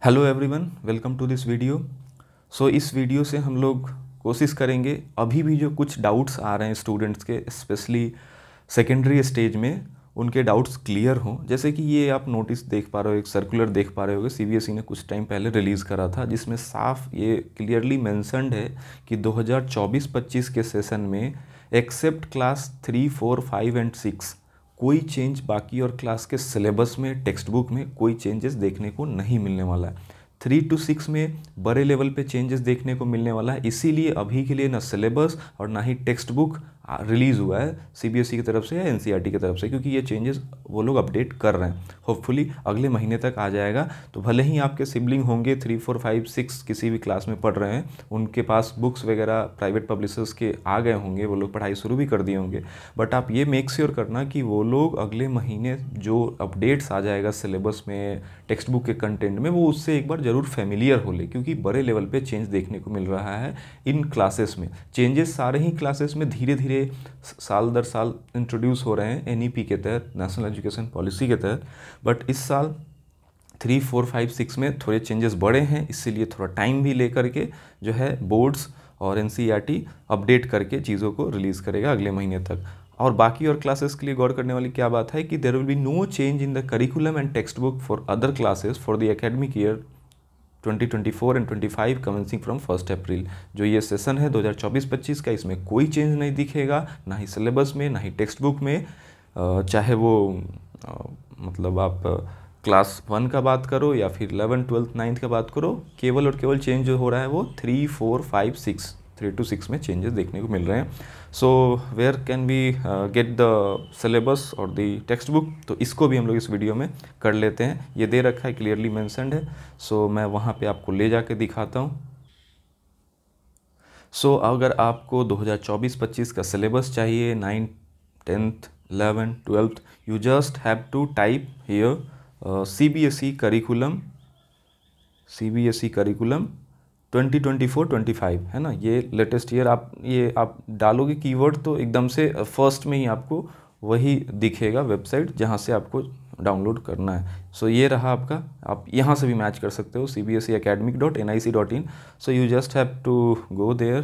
Hello everyone, welcome to this video. इस video से हम लोग कोशिश करेंगे अभी भी जो कुछ डाउट्स आ रहे हैं स्टूडेंट्स के, स्पेशली सेकेंडरी स्टेज में, उनके डाउट्स क्लियर हों। जैसे कि ये आप नोटिस देख पा रहे हो, एक सर्कुलर देख पा रहे होगे, सीबीएसई ने कुछ टाइम पहले रिलीज़ करा था, जिसमें साफ ये क्लियरली मेंशन्ड है कि 2024-25 के सेशन में एक्सेप्ट क्लास 3, 4, 5 एंड 6 कोई चेंज बाकी और क्लास के सिलेबस में, टेक्स्ट बुक में कोई चेंजेस देखने को नहीं मिलने वाला है। 3 to 6 में बड़े लेवल पे चेंजेस देखने को मिलने वाला है। इसीलिए अभी के लिए ना सिलेबस और ना ही टेक्स्ट बुक रिलीज़ हुआ है सीबीएसई की तरफ से या एनसीईआरटी की तरफ से, क्योंकि ये चेंजेस वो लोग अपडेट कर रहे हैं। होपफुली अगले महीने तक आ जाएगा। तो भले ही आपके सिबलिंग होंगे 3, 4, 5, 6 किसी भी क्लास में पढ़ रहे हैं, उनके पास बुक्स वगैरह प्राइवेट पब्लिशर्स के आ गए होंगे, वो लोग पढ़ाई शुरू भी कर दिए होंगे, बट आप ये मेक श्योर करना कि वो लोग अगले महीने जो अपडेट्स आ जाएगा सिलेबस में, टेक्स्ट बुक के कंटेंट में, वो उससे एक बार ज़रूर फेमिलियर हो ले, क्योंकि बड़े लेवल पे चेंज देखने को मिल रहा है इन क्लासेस में। चेंजेस सारे ही क्लासेस में धीरे धीरे साल दर साल इंट्रोड्यूस हो रहे हैं एनईपी के तहत, नेशनल एजुकेशन पॉलिसी के तहत। बट इस साल 3, 4, 5, 6 में थोड़े चेंजेस बड़े हैं, इसीलिए थोड़ा टाइम भी लेकर के जो है बोर्ड्स और एनसीईआरटी अपडेट करके चीज़ों को रिलीज़ करेगा अगले महीने तक। और बाकी और क्लासेस के लिए गौर करने वाली क्या बात है कि there will be no change in the curriculum and text book for other classes for the academic year 2024 and 25 commencing from 1 April. जो ये सेशन है 2024-25 का, इसमें कोई चेंज नहीं दिखेगा, ना ही सिलेबस में, ना ही टेक्स्ट बुक में। चाहे वो मतलब आप क्लास 1 का बात करो या फिर 11, 12, 9 का बात करो, केवल और केवल चेंज जो हो रहा है वो 3, 4, 5, 6, 3 to 6 में चेंजेस देखने को मिल रहे हैं। So where can we get the syllabus और द टेक्स्ट बुक, तो इसको भी हम लोग इस वीडियो में कर लेते हैं। ये दे रखा है, क्लियरली मेंशन्ड है। मैं वहाँ पे आपको ले जाके दिखाता हूँ। अगर आपको 2024-25 का सिलेबस चाहिए, 9, 10th, 11, 12th, you just have to type here CBSE curriculum 2024-25 है ना, ये लेटेस्ट ईयर। आप डालोगे कीवर्ड तो एकदम से फर्स्ट में ही आपको वही दिखेगा वेबसाइट जहाँ से आपको डाउनलोड करना है। ये रहा आपका, आप यहाँ से भी मैच कर सकते हो, cbseacademic.nic.in। You just have to go there,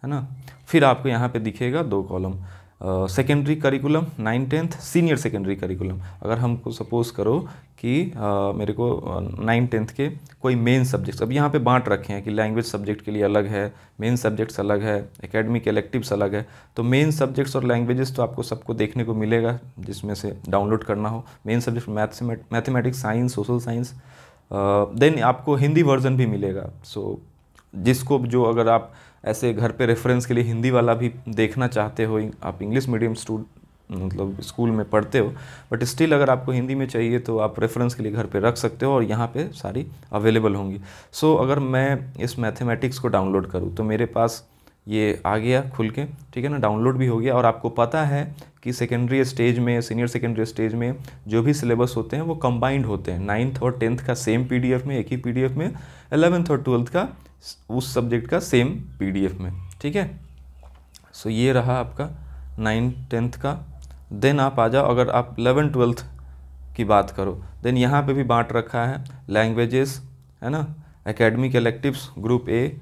है ना। फिर आपको यहाँ पे दिखेगा 2 column, secondary curriculum 9, 10th, senior secondary curriculum. अगर हमको सपोज़ करो कि मेरे को 9, 10th के कोई मेन सब्जेक्ट्स अब यहाँ पे बांट रखे हैं कि लैंग्वेज सब्जेक्ट के लिए अलग है, मेन सब्जेक्ट्स अलग है, एकेडमिक इलेक्टिव्स अलग है। तो मेन सब्जेक्ट्स और लैंग्वेजेस तो आपको सबको देखने को मिलेगा जिसमें से डाउनलोड करना हो। Main subject mathematics, science, social science, then आपको हिंदी वर्जन भी मिलेगा। जिसको जो अगर आप ऐसे घर पे रेफरेंस के लिए हिंदी वाला भी देखना चाहते हो, आप इंग्लिश मीडियम मतलब स्कूल में पढ़ते हो, बट स्टिल अगर आपको हिंदी में चाहिए तो आप रेफरेंस के लिए घर पे रख सकते हो और यहाँ पे सारी अवेलेबल होंगी। अगर मैं इस मैथमेटिक्स को डाउनलोड करूँ तो मेरे पास ये आ गया खुल के, ठीक है ना, डाउनलोड भी हो गया। और आपको पता है कि सेकेंडरी स्टेज में, सीनियर सेकेंडरी स्टेज में जो भी सिलेबस होते हैं वो कंबाइंड होते हैं। 9th और 10th का सेम पीडीएफ में, एक ही पीडीएफ में, 11th और 12th का उस सब्जेक्ट का सेम पीडीएफ में, ठीक है। ये रहा आपका 9, 10th का। देन आप आ जाओ, अगर आप 11, 12th की बात करो, देन यहाँ पे भी बांट रखा है लैंग्वेजेस, है ना, एकेडमिक इलेक्टिव्स ग्रुप ए।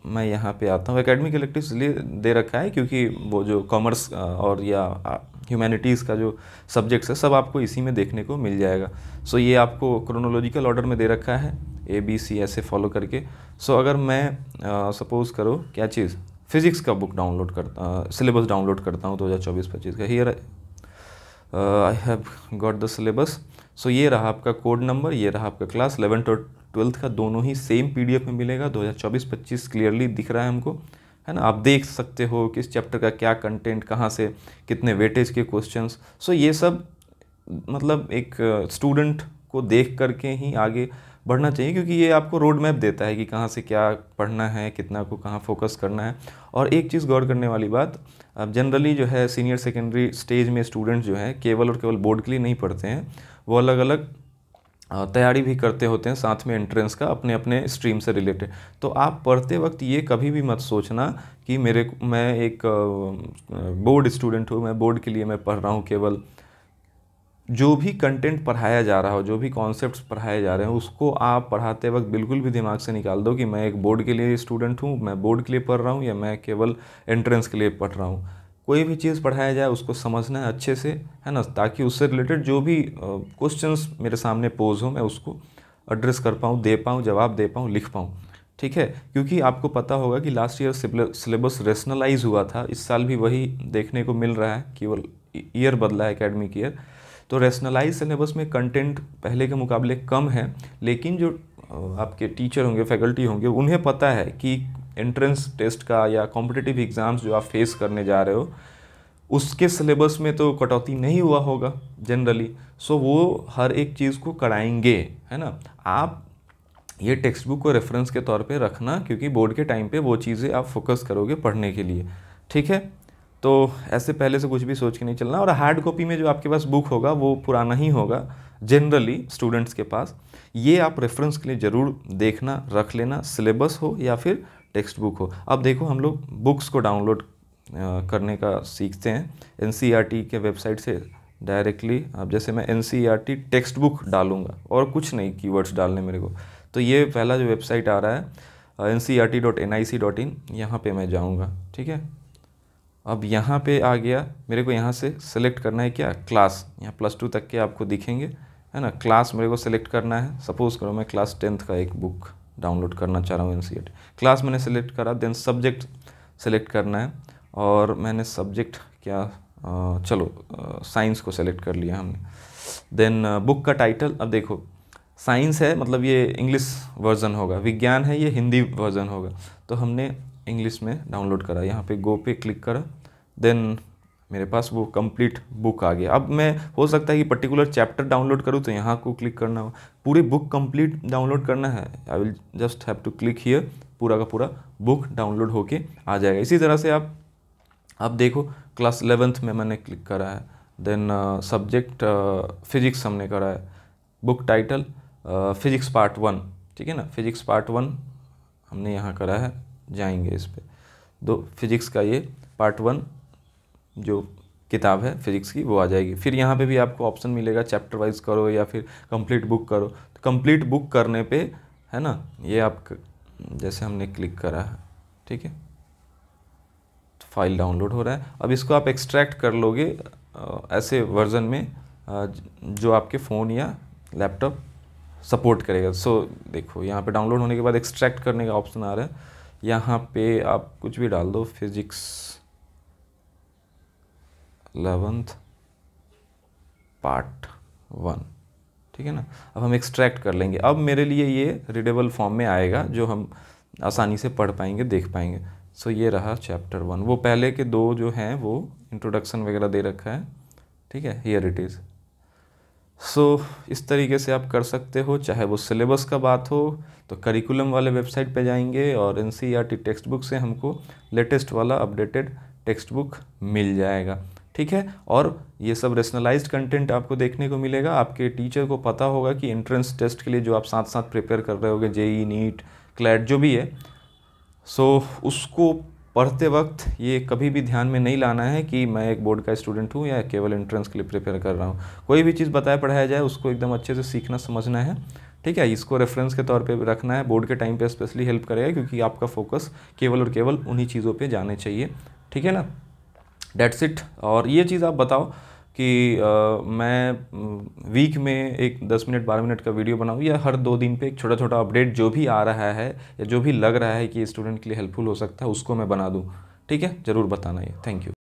मैं यहाँ पे आता हूँ। एकेडमिक इलेक्टिव्स इसलिए दे रखा है क्योंकि वो जो कॉमर्स और या ह्यूमैनिटीज़ का जो सब्जेक्ट्स है सब आपको इसी में देखने को मिल जाएगा। ये आपको क्रोनोलॉजिकल ऑर्डर में दे रखा है, ABC ऐसे फॉलो करके। अगर मैं सपोज़ करो क्या चीज़, फिज़िक्स का बुक डाउनलोड करता, सिलेबस डाउनलोड करता हूँ 2024-25 का, here I have got the syllabus. ये रहा आपका कोड नंबर, ये रहा आपका क्लास 11th और 12th का, दोनों ही सेम पीडीएफ में मिलेगा। 2024-25 क्लियरली दिख रहा है हमको, है ना। आप देख सकते हो किस चैप्टर का क्या कंटेंट, कहाँ से कितने वेटेज के क्वेश्चंस। ये सब मतलब एक स्टूडेंट को देख करके ही आगे बढ़ना चाहिए, क्योंकि ये आपको रोड मैप देता है कि कहाँ से क्या पढ़ना है, कितना को कहाँ फोकस करना है। और एक चीज़ गौर करने वाली बात, अब जनरली जो है सीनियर सेकेंडरी स्टेज में स्टूडेंट्स जो है केवल और केवल बोर्ड के लिए नहीं पढ़ते हैं, वो अलग अलग तैयारी भी करते होते हैं साथ में एंट्रेंस का, अपने अपने स्ट्रीम से रिलेटेड। तो आप पढ़ते वक्त ये कभी भी मत सोचना कि मैं एक बोर्ड स्टूडेंट हूँ, मैं बोर्ड के लिए मैं पढ़ रहा हूँ केवल, जो भी कंटेंट पढ़ाया जा रहा हो, जो भी कॉन्सेप्ट्स पढ़ाए जा रहे हैं, उसको आप पढ़ाते वक्त बिल्कुल भी दिमाग से निकाल दो कि मैं एक बोर्ड के लिए स्टूडेंट हूँ, मैं बोर्ड के लिए पढ़ रहा हूँ या मैं केवल एंट्रेंस के लिए पढ़ रहा हूँ। कोई भी चीज़ पढ़ाया जाए उसको समझना है अच्छे से, है ना, ताकि उससे रिलेटेड जो भी क्वेश्चंस मेरे सामने पोज हो मैं उसको एड्रेस कर पाऊँ, दे पाऊँ, जवाब दे पाऊँ, लिख पाऊँ। ठीक है, क्योंकि आपको पता होगा कि लास्ट ईयर सिलेबस रेशनलाइज हुआ था, इस साल भी वही देखने को मिल रहा है, केवल ईयर बदला है, एकेडमिक ईयर। तो रेशनलाइज सिलेबस में कंटेंट पहले के मुकाबले कम है, लेकिन जो आपके टीचर होंगे, फैकल्टी होंगे, उन्हें पता है कि एंट्रेंस टेस्ट का या कॉम्पिटिटिव एग्ज़ाम्स जो आप फेस करने जा रहे हो उसके सिलेबस में तो कटौती नहीं हुआ होगा जनरली। सो वो हर एक चीज़ को कराएंगे, है ना। आप ये टेक्स्ट बुक को रेफरेंस के तौर पे रखना, क्योंकि बोर्ड के टाइम पे वो चीज़ें आप फोकस करोगे पढ़ने के लिए। ठीक है, तो ऐसे पहले से कुछ भी सोच के नहीं चलना। और हार्ड कॉपी में जो आपके पास बुक होगा वो पुराना ही होगा जनरली स्टूडेंट्स के पास। ये आप रेफरेंस के लिए ज़रूर देखना, रख लेना, सिलेबस हो या फिर टेक्स्ट बुक हो। अब देखो हम लोग बुक्स को डाउनलोड करने का सीखते हैं एनसीईआरटी के वेबसाइट से डायरेक्टली। अब जैसे मैं एनसीईआरटी टेक्स्ट बुक डालूंगा और कुछ नहीं कीवर्ड्स डालने मेरे को, तो ये पहला जो वेबसाइट आ रहा है ncert.nic.in, यहाँ पे मैं जाऊँगा। ठीक है, अब यहाँ पे आ गया, मेरे को यहाँ से सेलेक्ट करना है क्या, क्लास। यहाँ +2 तक के आपको दिखेंगे, है ना। क्लास मेरे को सेलेक्ट करना है। सपोज़ करो मैं क्लास 10th का एक बुक डाउनलोड करना चाह रहा हूँ एनसीईआरटी। क्लास मैंने सेलेक्ट करा, देन सब्जेक्ट सेलेक्ट करना है, और मैंने सब्जेक्ट क्या, चलो साइंस को सेलेक्ट कर लिया हमने। देन बुक का टाइटल, अब देखो साइंस है मतलब ये इंग्लिश वर्जन होगा, विज्ञान है ये हिंदी वर्जन होगा, तो हमने इंग्लिश में डाउनलोड करा। यहाँ पे गो पे क्लिक करा, देन मेरे पास वो कंप्लीट बुक आ गया। अब मैं, हो सकता है कि पर्टिकुलर चैप्टर डाउनलोड करूँ तो यहाँ को क्लिक करना हो, पूरी बुक कंप्लीट डाउनलोड करना है, I will just have to click here, पूरा का पूरा बुक डाउनलोड होके आ जाएगा। इसी तरह से आप अब देखो क्लास 11th में मैंने क्लिक करा है, देन सब्जेक्ट फिजिक्स हमने करा है, बुक टाइटल फिजिक्स पार्ट 1, ठीक है ना, फिजिक्स पार्ट 1 हमने यहाँ करा है। जाएंगे इस पे, दो फिजिक्स का ये पार्ट 1 जो किताब है फिजिक्स की वो आ जाएगी। फिर यहाँ पे भी आपको ऑप्शन मिलेगा चैप्टर वाइज करो या फिर कंप्लीट बुक करो। तो कंप्लीट बुक करने पे, है ना, ये आप जैसे हमने क्लिक करा है, ठीक है, फाइल डाउनलोड हो रहा है। अब इसको आप एक्सट्रैक्ट कर लोगे ऐसे वर्जन में जो आपके फ़ोन या लैपटॉप सपोर्ट करेगा। सो देखो यहाँ पे डाउनलोड होने के बाद एक्सट्रैक्ट करने का ऑप्शन आ रहा है, यहाँ पे आप कुछ भी डाल दो, फिजिक्स 11th पार्ट 1, ठीक है ना। अब हम एक्सट्रैक्ट कर लेंगे, अब मेरे लिए ये रीडेबल फॉर्म में आएगा जो हम आसानी से पढ़ पाएंगे, देख पाएंगे। सो ये रहा चैप्टर 1, वो पहले के 2 जो हैं वो इंट्रोडक्शन वगैरह दे रखा है, ठीक है, हियर इट इज़। सो इस तरीके से आप कर सकते हो। चाहे वो सिलेबस का बात हो तो करिकुलम वाले वेबसाइट पे जाएंगे और एनसीईआरटी टेक्स्ट बुक से हमको लेटेस्ट वाला अपडेटेड टेक्स्ट बुक मिल जाएगा, ठीक है। और ये सब रेशनलाइज्ड कंटेंट आपको देखने को मिलेगा। आपके टीचर को पता होगा कि एंट्रेंस टेस्ट के लिए जो आप साथ साथ प्रिपेयर कर रहे होगे, जेई, नीट, क्लैट जो भी है, सो उसको पढ़ते वक्त ये कभी भी ध्यान में नहीं लाना है कि मैं एक बोर्ड का स्टूडेंट हूँ या केवल एंट्रेंस के लिए प्रिपेयर कर रहा हूँ। कोई भी चीज़ बताया पढ़ाया जाए उसको एकदम अच्छे से सीखना समझना है, ठीक है। इसको रेफरेंस के तौर पे रखना है, बोर्ड के टाइम पे स्पेशली हेल्प करेगा, क्योंकि आपका फोकस केवल और केवल उन्हीं चीज़ों पे जाने चाहिए, ठीक है ना। That's it. और ये चीज़ आप बताओ कि मैं वीक में एक 10 मिनट 12 मिनट का वीडियो बनाऊँ या हर 2 दिन पे एक छोटा छोटा अपडेट जो भी आ रहा है या जो भी लग रहा है कि स्टूडेंट के लिए हेल्पफुल हो सकता है उसको मैं बना दूँ, ठीक है। ज़रूर बताना ये। Thank you.